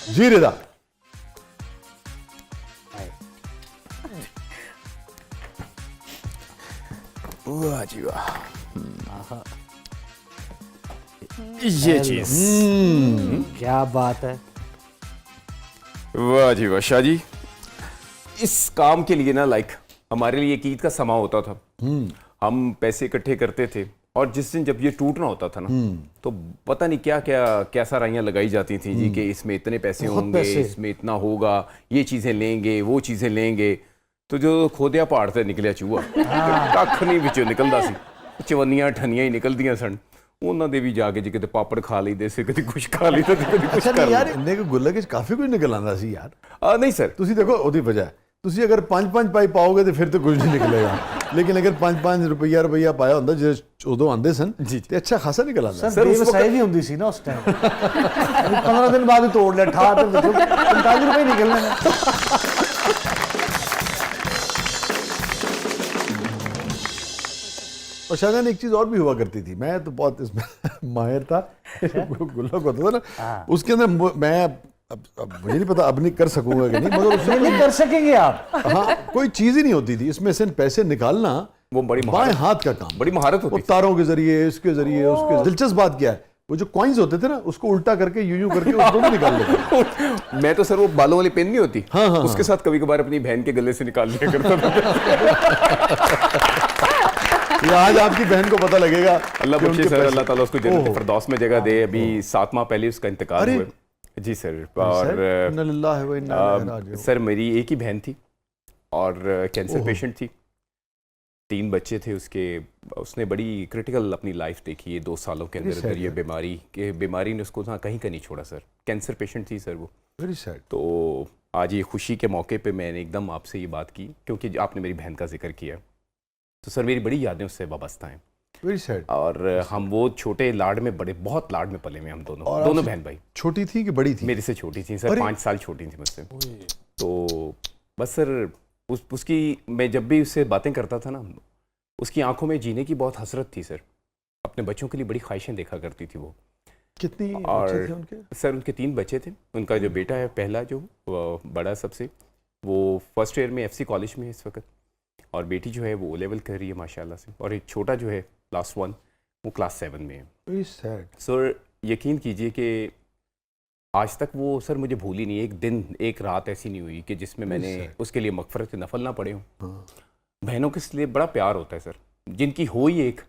जी रिदा। वाह जी वाह, ये चीज, क्या बात है। वाह जी वाह शाह जी। इस काम के लिए ना लाइक हमारे लिए एक ईद का समा होता था। हम पैसे इकट्ठे करते थे और जिस दिन जब ये टूटना होता था ना, तो पता नहीं क्या क्या क्या साराइयाँ लगाई जाती थी जी कि इसमें इतने पैसे बहुत होंगे, पैसे। इसमें इतना होगा, ये चीजें लेंगे, वो चीजें लेंगे। तो जो खोदिया पहाड़ से निकलिया चूहा कख नहीं विचों निकलदा सी, चवन्नियां ठनियां ही निकलदियां सन। ਉਹਨਾਂ ਦੇ ਵੀ ਜਾ ਕੇ ਜੀ ਕਿਤੇ ਪਾਪੜ ਖਾ ਲਈਦੇ ਸੀ, ਕਦੀ ਕੁਛ ਖਾ ਲਈਦਾ ਤੇ ਕਦੀ ਕੁਛ ਅੱਛਾ ਕਰ ਨਹੀਂ ਯਾਰ, ਲਈਦਾ। ਇੰਨੇ ਕੁ ਗੁੱਲਕ 'ਚ ਕਾਫੀ ਕੁਝ ਨਿਕਲ ਆਉਂਦਾ ਸੀ ਯਾਰ। ਨਹੀਂ ਸਰ, ਤੁਸੀਂ ਦੇਖੋ ਉਹਦੀ ਵਜ੍ਹਾ ਹੈ, ਤੁਸੀਂ ਅਗਰ 5-5 ਪਾਈ ਪਾਓਗੇ ਤੇ ਫਿਰ ਤਾਂ ਕੁਝ ਨਹੀਂ ਨਿਕਲੇਗਾ, ਲੇਕਿਨ ਅਗਰ 5-5 ਰੁਪਈਆ ਪਾਇਆ ਹੁੰਦਾ ਜਿਹੜੇ ਉਦੋਂ ਆਉਂਦੇ ਸਨ ਜੀ। ਤੇ ਅੱਛਾ ਖਾਸਾ ਨਿਕਲ ਆਉਂਦਾ। सर बेवसाई भी होती सी ना उस टाइम। 15 दिन बाद ही तोड़ लिया, ठा तो 45 रुपए निकलने में। और शाहजहां एक चीज और भी हुआ करती थी, मैं तो बहुत इसमें माहिर था। गुल्लक होता था ना, उसके अंदर मैं अब मुझे नहीं पता अब नहीं कर सकूंगा कि नहीं, मगर ये उसमें नहीं कर सकेंगे आप। हाँ कोई चीज ही नहीं होती थी इसमें से पैसे निकालना, वो बड़ी बाएं महारत, हाथ का काम, बड़ी महारत वो होती थी। तारों के जरिए, इसके जरिए, उसके। दिलचस्प बात क्या है, वो जो कॉइन्स होते थे ना, उसको उल्टा करके यूं करके उसको भी निकाल लेते। मैं तो सर वो बालों वाली पेन नहीं होती, हाँ, हाँ, उसके साथ कभी कभार अपनी बहन के गले से निकाल लिया करता था। ये आज आपकी बहन को पता लगेगा। अल्लाह कि बख्शे उनके सर, पैसे- अल्लाह ताला उसको जन्नत ओहो। फिरदौस में जगह दे। अभी 7 माह पहले उसका इंतकाल अरे। हुआ। जी सर। सर, और इन्ना लिल्लाहि व इन्ना इलैहि राजिऊन। सर मेरी एक ही बहन थी और कैंसर ओहो। पेशेंट थी, 3 बच्चे थे उसके। उसने बड़ी क्रिटिकल अपनी लाइफ देखी है 2 सालों के Very अंदर sad, ये यार। बीमारी ने उसको ना कहीं का नहीं छोड़ा सर। कैंसर पेशेंट थी सर वो। Very sad. तो आज ये खुशी के मौके पे मैंने एकदम आपसे ये बात की क्योंकि आपने मेरी बहन का जिक्र किया। तो सर मेरी बड़ी यादें उससे वाबस्ता हैं वेरी सैड। और हम वो छोटे लाड में बड़े, बहुत लाड में पले हुए हम और दोनों आपसे- बहन भाई। छोटी थी कि बड़ी थी? मेरे से छोटी थी सर, अरे। 5 साल छोटी थी मुझसे। तो बस सर उसकी मैं जब भी उससे बातें करता था ना, उसकी आंखों में जीने की बहुत हसरत थी सर। अपने बच्चों के लिए बड़ी ख्वाहिशें देखा करती थी वो। कितनी और बच्चे थे उनके? सर उनके 3 बच्चे थे। उनका जो बेटा है पहला, जो बड़ा सबसे, वो फर्स्ट ईयर में एफसी कॉलेज में है इस वक्त, और बेटी जो है वो O लेवल कर रही है माशाल्लाह से, और एक छोटा जो है लास्ट वन, वो क्लास 7 में है। Very sad. सर यकीन कीजिए कि आज तक वो सर मुझे भूल ही नहीं, एक दिन एक रात ऐसी नहीं हुई कि जिसमें मैंने उसके लिए मगफरत नफल ना पड़े हों। बहनों के लिए बड़ा प्यार होता है सर, जिनकी हो ही एक,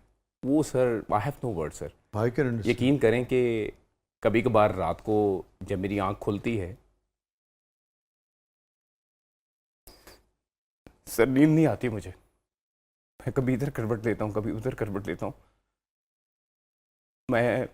वो sir I have no word sir. भाई के यकीन करें कि कभी कभार रात को जब मेरी आंख खुलती है सर, नींद नहीं आती मुझे। मैं कभी इधर करवट लेता हूँ, कभी उधर करवट लेता हूँ। मैं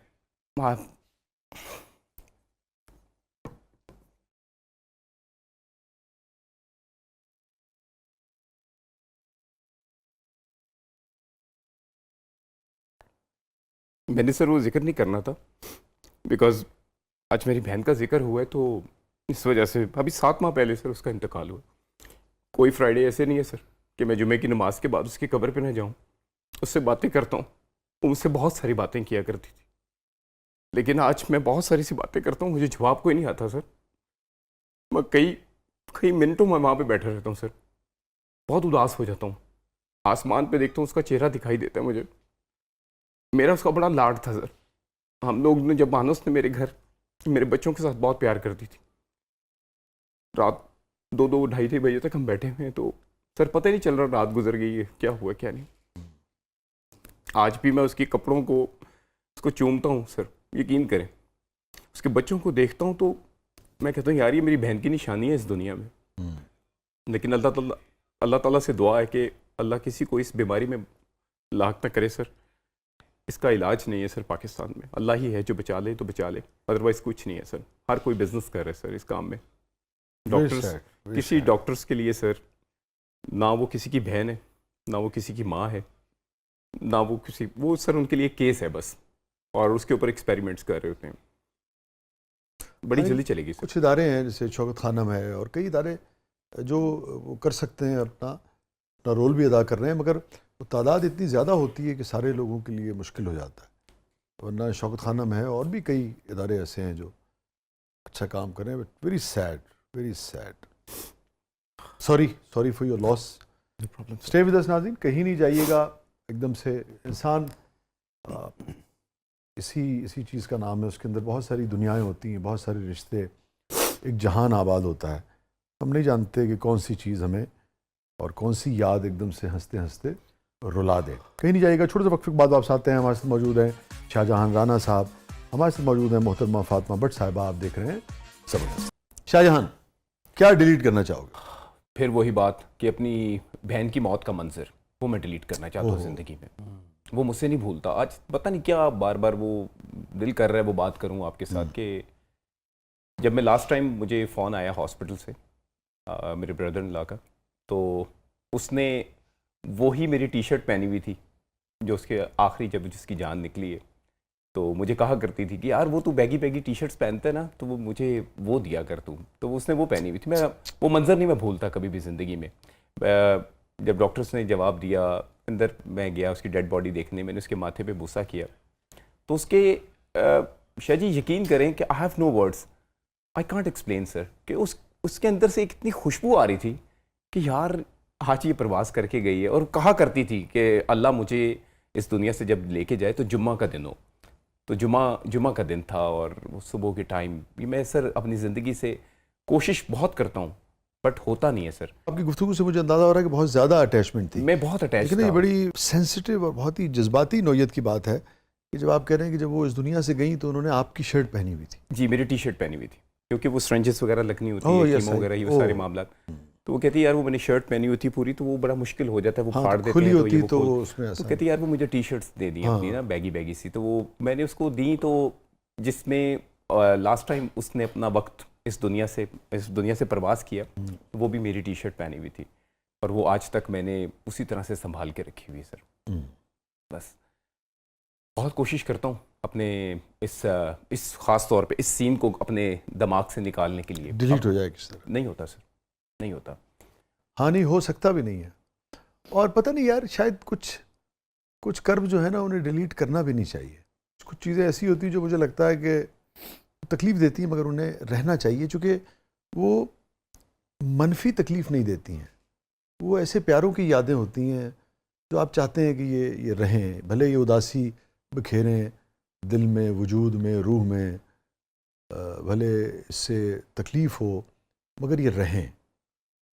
मैंने सर वो जिक्र नहीं करना था बिकॉज आज मेरी बहन का जिक्र हुआ है, तो इस वजह से अभी 7 माह पहले सर उसका इंतकाल हुआ। कोई फ्राइडे ऐसे नहीं है सर कि मैं जुमे की नमाज के बाद उसकी कब्र पे न जाऊं, उससे बातें करता हूं। वो मुझसे बहुत सारी बातें किया करती थी, लेकिन आज मैं बहुत सारी सी बातें करता हूं, मुझे जवाब कोई नहीं आता सर। मैं कई मिनटों में वहाँ पे बैठा रहता हूँ सर, बहुत उदास हो जाता हूँ। आसमान पे देखता हूँ, उसका चेहरा दिखाई देता है मुझे। मेरा उसका बड़ा लाड था सर। हम लोग ने जब मानो, उसने मेरे घर मेरे बच्चों के साथ बहुत प्यार करती थी। रात 2-2 ढाई बजे तक हम बैठे हुए हैं, तो सर पता ही नहीं चल रहा रात गुजर गई है, क्या हुआ क्या नहीं। आज भी मैं उसके कपड़ों को, उसको चूमता हूँ सर, यकीन करें। उसके बच्चों को देखता हूँ तो मैं कहता हूँ यार ये मेरी बहन की निशानी है इस दुनिया में। लेकिन अल्लाह ताला से दुआ है कि अल्लाह किसी को इस बीमारी में लाक ना करे सर। इसका इलाज नहीं है सर पाकिस्तान में, अल्लाह ही है जो बचा ले तो बचा ले, अदरवाइज कुछ नहीं है सर। हर कोई बिजनेस कर रहा है सर इस काम में। डॉक्टर्स, किसी डॉक्टर्स के लिए सर ना वो किसी की बहन है, ना वो किसी की माँ है, ना वो किसी, वो सर उनके लिए केस है बस, और उसके ऊपर एक्सपेरिमेंट्स कर रहे होते हैं। बड़ी जल्दी चलेगी सर। कुछ इदारे हैं जैसे शौकत खानम है और कई इदारे जो वो कर सकते हैं, अपना रोल भी अदा कर रहे हैं, मगर वो तादाद इतनी ज़्यादा होती है कि सारे लोगों के लिए मुश्किल हो जाता है। वरना शौकत खानम है और भी कई इदारे ऐसे हैं जो अच्छा काम करें, but very sad, very sad. Sorry for your loss. No problem. Stay with us नाज़रीन, कहीं नहीं जाइएगा एकदम से। इंसान इसी चीज़ का नाम है, उसके अंदर बहुत सारी दुनियाएं होती हैं, बहुत सारे रिश्ते, एक जहान आबाद होता है। हम नहीं जानते कि कौन सी चीज़ हमें और कौन सी याद एकदम से हंसते हंसते रुला दे। कहीं नहीं जाइएगा, छोटे से वक्फे के बाद वापस आते हैं। हमारे साथ मौजूद हैं शाहजहान राना साहब, हमारे साथ मौजूद हैं मोहतरमा फातिमा भट्ट साहिबा। आप देख रहे हैं ज़बरदस्त। शाहजहान, क्या डिलीट करना चाहोगे? फिर वही बात कि अपनी बहन की मौत का मंजर वो मैं डिलीट करना चाहता हूँ ओहो। ज़िंदगी में। वो मुझसे नहीं भूलता। आज पता नहीं क्या बार बार वो दिल कर रहा है वो बात करूँ आपके साथ कि जब मैं लास्ट टाइम मुझे फ़ोन आया हॉस्पिटल से मेरे ब्रदर इन लॉ का, तो उसने वो ही मेरी टी शर्ट पहनी हुई थी जो उसके आखिरी जब जिसकी जान निकली है, तो मुझे कहा करती थी कि यार वो तू बैगी टी शर्ट्स पहनते है ना, तो वो मुझे वो दिया कर तू। तो उसने वो पहनी हुई थी। मैं वो मंज़र नहीं मैं भूलता कभी भी ज़िंदगी में। जब डॉक्टर्स ने जवाब दिया, अंदर मैं गया उसकी डेड बॉडी देखने, मैंने उसके माथे पे बुसा किया, तो उसके शायद जी यकीन करें कि I have no words, I can't explain sir, कि उसके अंदर से एक इतनी खुशबू आ रही थी कि यार आज ये प्रवास करके गई है। और कहा करती थी कि अल्लाह मुझे इस दुनिया से जब लेके जाए तो जुम्मा का दिन हो। तो जुम्मा का दिन था और वो सुबह के टाइम। ये मैं सर अपनी ज़िंदगी से कोशिश बहुत करता हूँ बट होता नहीं है सर। आपकी गुफ्तगू से मुझे अंदाज़ा हो रहा है कि बहुत ज़्यादा अटैचमेंट थी। मैं बहुत अटैच लेकिन ये था। बड़ी सेंसिटिव और बहुत ही जज्बाती नौयत की बात है कि जब आप कह रहे हैं कि जब वो इस दुनिया से गई तो उन्होंने आपकी शर्ट पहनी हुई थी। जी, मेरी टी शर्ट पहनी हुई थी क्योंकि वो स्ट्रेंजेस वगैरह लगनी होती ओह, है, yes, कीमो वगैरह, ये ओह। सारे मामला। तो वो कहती है यार वो मैंने शर्ट पहनी हुई थी पूरी, तो वो बड़ा मुश्किल हो जाता है, वो हाँ, फाड़ तो देते खुली हैं होती ये तो खोल- वो उसमें तो ऐसा कहती है यार वो मुझे टी शर्ट्स दे दी हाँ। अपनी ना बैगी सी, तो वो मैंने उसको दी। तो जिसमें लास्ट टाइम उसने अपना वक्त इस दुनिया से प्रवास किया, तो वो भी मेरी टी शर्ट पहनी हुई थी और वो आज तक मैंने उसी तरह से संभाल के रखी हुई है सर। बस बहुत कोशिश करता हूँ अपने इस ख़ास तौर पे इस सीन को अपने दिमाग से निकालने के लिए। डिलीट हो जाए किस तरह। नहीं होता सर, नहीं होता। हाँ, नहीं हो सकता भी नहीं है। और पता नहीं यार, शायद कुछ कर्म जो है ना उन्हें डिलीट करना भी नहीं चाहिए। कुछ चीज़ें ऐसी होती हैं जो मुझे लगता है कि तकलीफ़ देती हैं, मगर उन्हें रहना चाहिए, चूँकि वो मनफी तकलीफ़ नहीं देती हैं। वो ऐसे प्यारों की यादें होती हैं जो आप चाहते हैं कि ये रहें, भले ये उदासी बखेरें दिल में, वजूद में, रूह में, भले इससे तकलीफ़ हो, मगर ये रहें।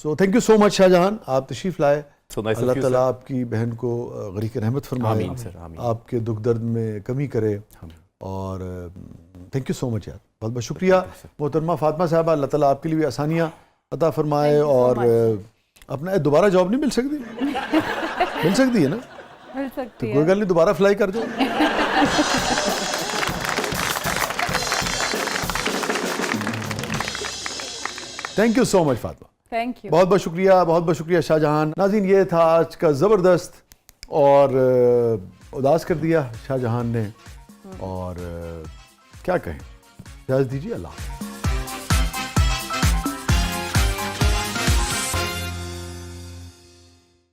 So thank you so much Shah Jahan, आप तशरीफ़ लाए। So nice of Allah you, ताला sir. आपकी बहन को गरीक रहमत फरमाए, आमीन सर, आमीन। आपके दुख दर्द में कमी करे। आमीन। और थैंक यू सो मच यार, बहुत बहुत शुक्रिया मोहतरमा फातिमा साहबा। अल्लाह ताला आपके लिए भी आसानियाँ अता फरमाए। Thank you so और much. अपना दोबारा जॉब नहीं मिल सकती? मिल सकती है ना? मिल तो सकती कोई है। गल नहीं, दोबारा फ्लाई कर दो। Thank you so much Fatima, thank you. बहुत बहुत शुक्रिया शाहजहान। नाज़रीन, ये था आज का ज़बरदस्त, और उदास कर दिया शाहजहान ने, और क्या कहें, इजाज़त दीजिए, अल्लाह।